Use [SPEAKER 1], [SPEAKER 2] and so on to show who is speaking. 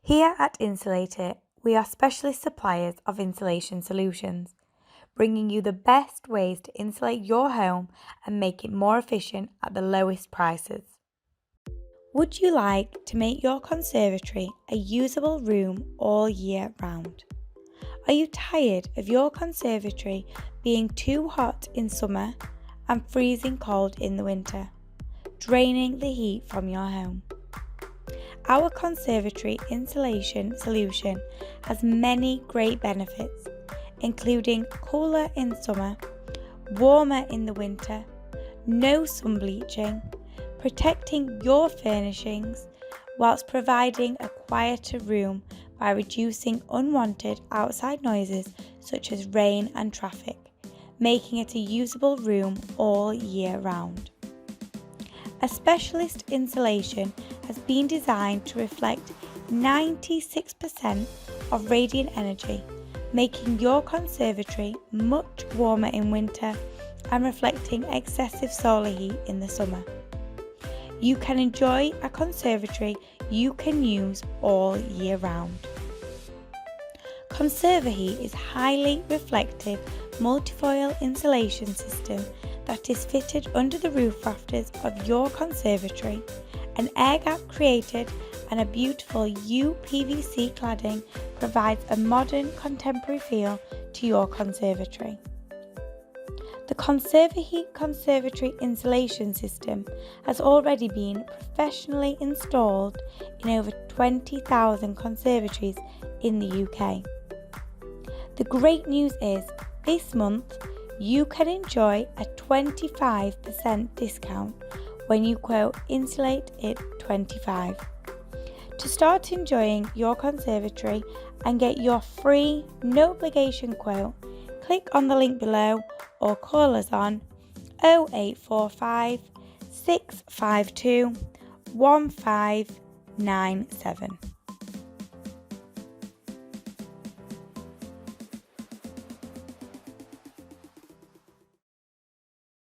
[SPEAKER 1] Here at Insulator, we are specialist suppliers of insulation solutions, bringing you the best ways to insulate your home and make it more efficient at the lowest prices. Would you like to make your conservatory a usable room all year round? Are you tired of your conservatory being too hot in summer and freezing cold in the winter, draining the heat from your home? Our conservatory insulation solution has many great benefits, including cooler in summer, warmer in the winter, no sun bleaching, protecting your furnishings whilst providing a quieter room by reducing unwanted outside noises such as rain and traffic, making it a usable room all year round. A specialist insulation has been designed to reflect 96% of radiant energy, making your conservatory much warmer in winter and reflecting excessive solar heat in the summer. You can enjoy a conservatory you can use all year round. Conservatory is a highly reflective multifoil insulation system that is fitted under the roof rafters of your conservatory. An air gap created and a beautiful UPVC cladding provides a modern contemporary feel to your conservatory. The Conservatory insulation system has already been professionally installed in over 20,000 conservatories in the UK. The great news is, this month you can enjoy a 25% discount when you quote Insulate It 25. To start enjoying your conservatory and get your free no obligation quote, click on the link below or call us on 0845 652 1597.